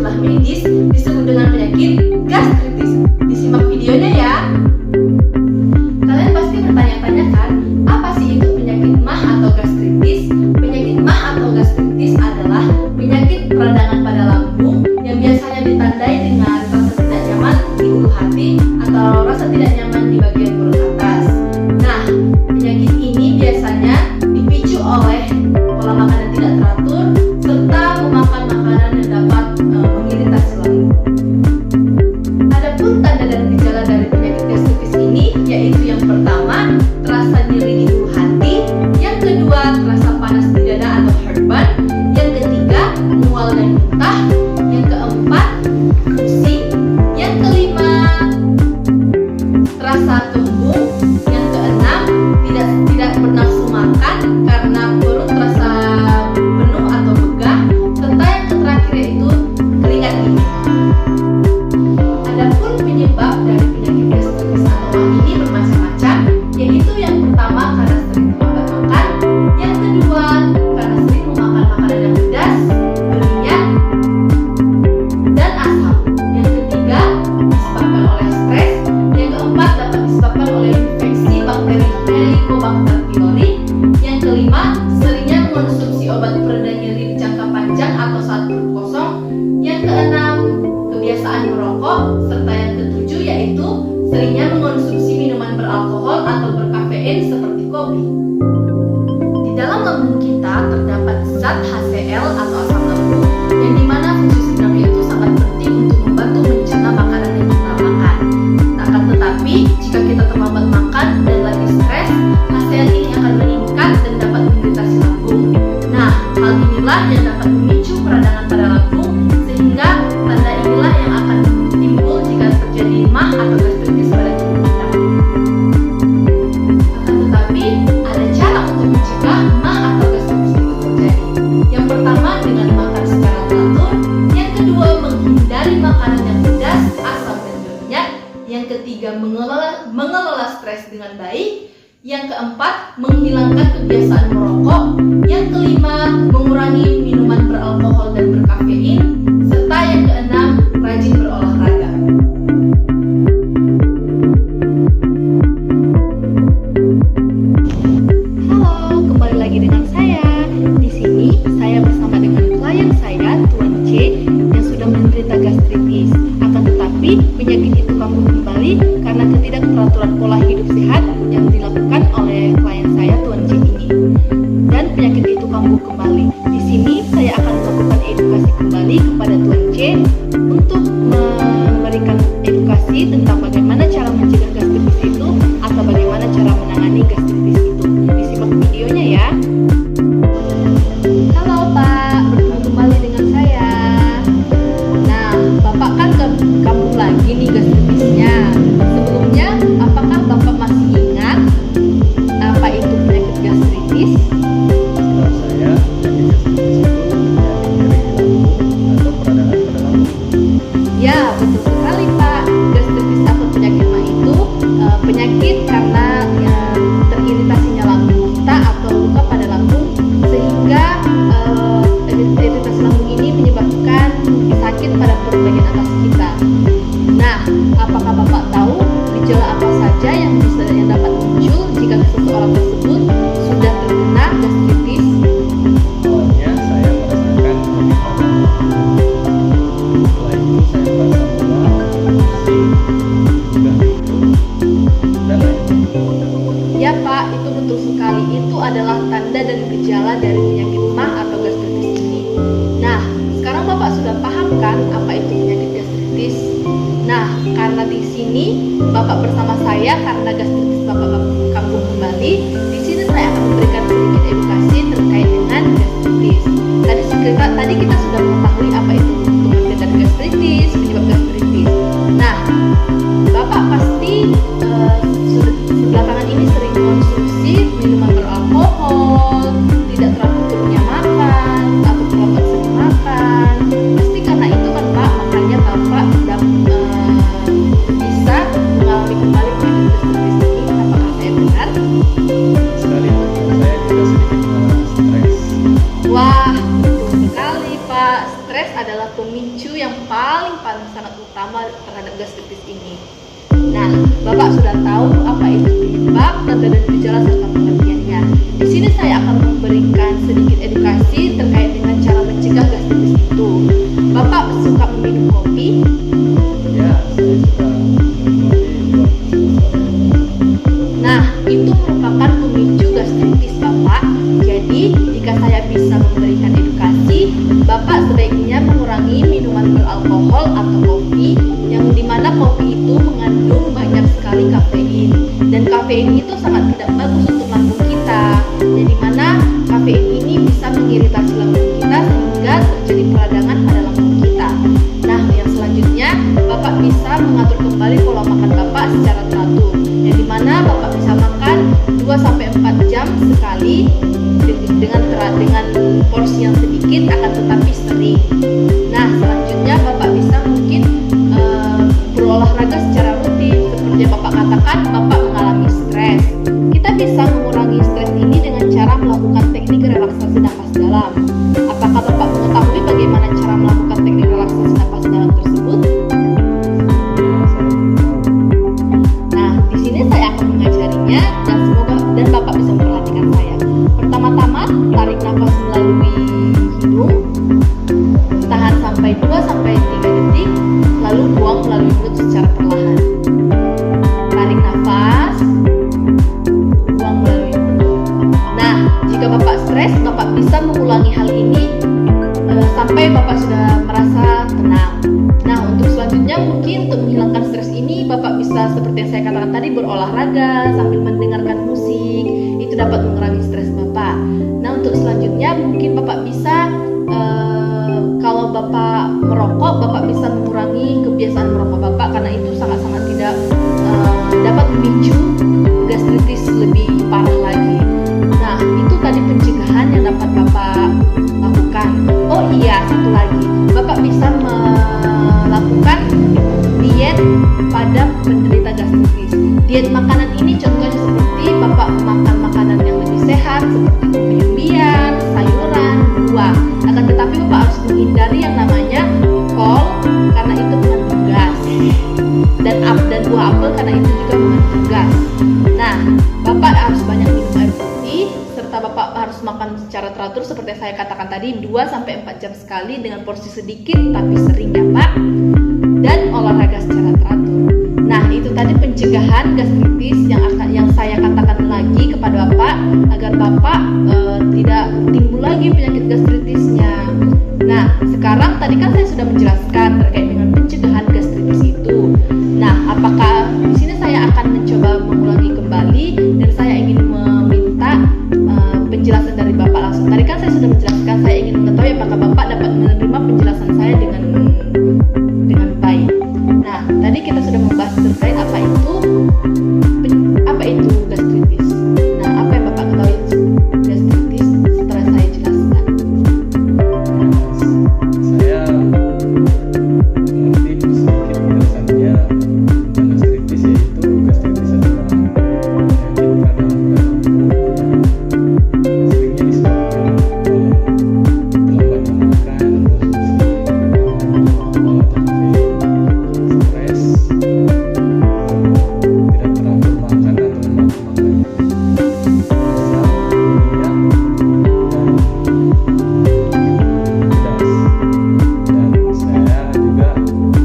istilah medis disebut dengan penyakit gastritis. Disimak videonya ya. Kalian pasti bertanya-tanya kan, apa sih itu penyakit MAH atau gastritis? Penyakit MAH atau gastritis adalah penyakit peradangan pada lambung yang biasanya ditandai dengan rasa tidak nyaman di ulu hati atau rasa tidak nyaman di bagian perut atas. Nah, penyakit ini biasanya dipicu oleh pola makan yang tidak teratur serta memakan makanan yang dapat mengiritasi lambung. Adapun tanda dan gejala dari penyakit gastritis ini yaitu yang pertama, terasa nyeri di ulu hati, yang kedua, terasa panas di dada atau heartburn, yang ketiga, mual dan muntah, yang keempat, pusing, yang kelima, terasa kembung, yang keenam, tidak bernafsu makan karena perut terasa penuh atau begah, serta yang terakhir yaitu keringat dingin. Adapun penyebab dari penyakit gastritis atau MAH ini bermacam-macam, yaitu yang pertama karena sering terlambat makan, yang kedua karena sering memakan makanan yang pedas, berminyak, dan asam, yang ketiga disebabkan oleh stres, yang keempat dapat disebabkan oleh infeksi bakteri Helicobacter pylori, yang kelima seringnya mengonsumsi obat pereda nyeri di jangka panjang atau saat perut kosong, yang keenam kebiasaan merokok, serta yang ketujuh yaitu seringnya mengonsumsi minuman beralkohol atau berkafein seperti kopi. Di dalam lambung kita terdapat zat HCl atau asam lambung yang dimana fungsi sebenarnya itu sangat penting untuk membantu mencerna makanan yang kita makan. Akan tetapi jika kita terlambat makan dan lagi stres, HCl ini akan meningkat dan dapat mengiritasi lambung. Nah, hal inilah yang dapat memicu peradangan pada lambung sehingga tanda inilah yang akan timbul jika terjadi MAH atau gastritis pada tubuh kita. Akan tetapi ada cara untuk mencegah MAH atau gastritis itu terjadi. Yang pertama dengan makan secara teratur, yang kedua menghindari makanan yang pedas, asam dan berminyak, yang ketiga mengelola stres dengan baik, yang keempat menghilangkan kebiasaan merokok, yang kelima mengurangi minuman beralkohol dan berkafein, serta yang keenam rajin berolahraga. Halo, kembali lagi dengan saya. Di sini saya bersama dengan klien saya, Tuan C, yang sudah menderita gastritis. Akan tetapi penyakit itu kambuh kembali karena ketidakteraturan pola hidup sehat yang dilakukan oleh klien saya, Tuan C ini. Dan penyakit itu kambuh kembali. Di sini saya akan melakukan edukasi kembali kepada Tuan C untuk memberikan edukasi tentang bagaimana cara mencegah gastritis itu atau bagaimana cara menangani gastritis itu. Disimak videonya ya. Halo Pak, bertemu kembali dengan saya. Nah, Bapak kan kambuh lagi nih gastritisnya. Sebelumnya, apakah Bapak masih ingat apa itu penyakit gastritis? Saya penyakit gastritis itu nyeri di lambung atau peradangan pada lambung. Ya, betul sekali Pak. Gastritis atau penyakit MAH itu penyakit karena teriritasinya lambung kita atau luka pada lambung sehingga iritasi lambung ini menyebabkan sakit pada perut bagian atas kita. Nah, apakah Bapak tahu gejala apa saja yang dapat muncul jika seseorang tersebut sudah terkena gastritis? Awalnya saya merasakan nyeri pada lambung. Setelah itu saya merasa mual, pusing, mudah tidur, dan lainnya. Ya Pak, itu betul sekali. Itu adalah tanda dan gejala dari penyakit MAH atau gastritis ini. Nah, sekarang Bapak sudah paham kan apa itu penyakit gastritis? Nah, karena di sini Bapak bersama saya karena gastritis Bapak kambuh kembali, di sini saya akan memberikan sedikit edukasi terkait dengan gastritis. Tadi kita sudah mengetahui apa itu pengertian dari gastritis, penyebab gastritis. Nah, Bapak pasti belakangan ini sering mengonsumsi minuman beralkohol, tidak teraturnya makan, atau terlambat sering makan. Pasti karena itu kan Pak, makanya Bapak bisa mengalami kembali penyakit gastritis ini. Apakah saya benar? Sekali lagi saya juga sedikit stres. Wah, betul sekali Pak. Bapak, stres adalah pemicu yang paling sangat utama terhadap gastritis ini. Nah, Bapak sudah tahu apa itu penyebab, tanda dan gejala serta pengertiannya. Di sini saya akan memberikan sedikit edukasi terkait dengan cara mencegah gastritis itu. Bapak suka meminum kopi? Ya, saya suka minum kopi Nah, itu merupakan pemicu gastritis Bapak. Jadi, jika saya bisa memberikan edukasi, Bapak sebaiknya mengurangi minuman beralkohol atau kopi, yang dimana kopi itu mengandung banyak sekali kafein. Dan kafein itu sangat tidak bagus untuk lambung kita. Yang dimana kafein ini bisa mengiritasi lambung kita sehingga terjadi peradangan pada lambung kita. Nah, yang selanjutnya, Bapak bisa mengatur kembali pola makan Bapak secara teratur. Yang dimana Bapak bisa makan 2-4 jam sekali dengan porsi yang sedikit akan tetapi sering. Nah, selanjutnya Bapak bisa mungkin berolahraga secara rutin. Seperti yang Bapak katakan, Bapak mengalami stres. Kita bisa mengurangi stres ini dengan cara melakukan teknik relaksasi napas dalam. Apakah Bapak mengetahui bagaimana cara melakukan teknik relaksasi napas dalam tersebut? Nah, di sini saya akan mengajarinya dan Bapak bisa memperhatikan saya. Pertama-tama, tarik nafas melalui hidung, tahan sampai 2-3 detik, lalu buang melalui mulut secara perlahan. Tarik nafas, buang melalui mulut. Nah, jika Bapak stres, Bapak bisa mengulangi hal ini sampai Bapak sudah merasa tenang. Nah, untuk selanjutnya mungkin untuk menghilangkan stres ini, Bapak bisa seperti yang saya katakan tadi, berolahraga sambil mendengarkan musik. Itu dapat mengurangi stres Bapak. Nah, untuk selanjutnya mungkin Bapak bisa kalau Bapak merokok, Bapak bisa mengurangi kebiasaan merokok Bapak, karena itu sangat-sangat tidak dapat memicu gastritis lebih parah lagi. Nah, itu tadi pencegahan yang dapat Bapak lakukan. Oh iya, satu lagi, Bapak bisa melakukan diet pada penderita gastritis. Diet makanan ini contohnya seperti Bapak makan makanan yang lebih sehat seperti umbi-umbian, sayuran, buah. Akan tetapi Bapak harus menghindari yang namanya kol karena itu mengandung gas, dan buah apel karena itu juga mengandung gas. Nah, Bapak harus banyak minum air putih, serta Bapak harus makan secara teratur seperti yang saya katakan tadi, 2-4 jam sekali dengan porsi sedikit tapi sering ya Pak. Dan olahraga secara teratur. Nah, itu tadi pencegahan gastritis yang saya katakan lagi kepada Bapak agar Bapak tidak timbul lagi penyakit gastritisnya. Nah, sekarang tadi kan saya sudah menjelaskan terkait dengan pencegahan gastritis itu. Nah, apakah di sini saya akan mencoba mengulangi kembali dan saya ingin meminta penjelasan dari Bapak langsung. Tadi kan saya sudah menjelaskan, saya ingin mengetahui apakah Bapak dapat menerima penjelasan saya dengan baik. Nah, tadi kita sudah membahas terkait apa itu gastritis. Nah, apa yang Bapak ketahui gastritis setelah saya jelaskan? Saya mengerti sedikit penjelasannya. Gastritis yaitu gastritis adalah penyakit pada lambung yang seringnya disebabkan oleh terlambatnya makan, stres, tidak teratur makan atau lemak makan, asam, minyak, dan pedas. Dan saya juga mendapat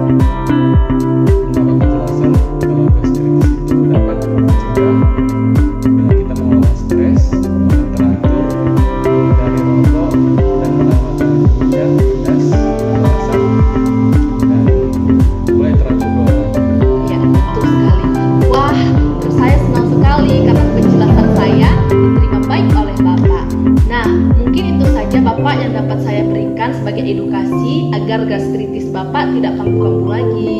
penjelasan kalau gastritis itu dapat dicegah dengan kita mengelola stres, makan teratur, dari rokok dan merawat minyak, pedas, atau asam, dan mulai teratur berolahraga. Ya, betul sekali. Wah, saya senang sekali karena penjelasan saya diterima baik oleh Bapak. Nah, mungkin itu saja Bapak yang dapat saya berikan sebagai edukasi agar gastritis Bapak tidak kambuh-kambuh lagi.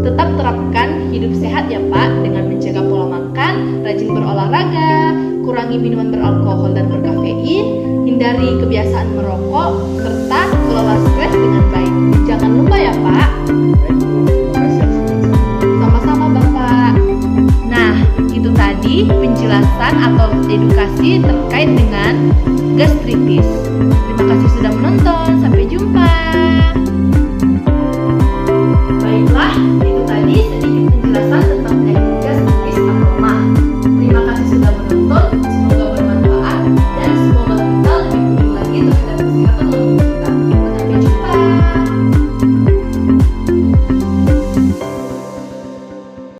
Tetap terapkan hidup sehat ya Pak, dengan menjaga pola makan, rajin berolahraga, kurangi minuman beralkohol dan berkafein, hindari kebiasaan merokok, serta kelola stres dengan baik. Jangan lupa ya Pak. Baik, terima kasih atas penjelasannya. Sama-sama Bapak. Nah, itu tadi penjelasan atau edukasi terkait dengan gastritis. Terima kasih sudah menonton. Sampai jumpa.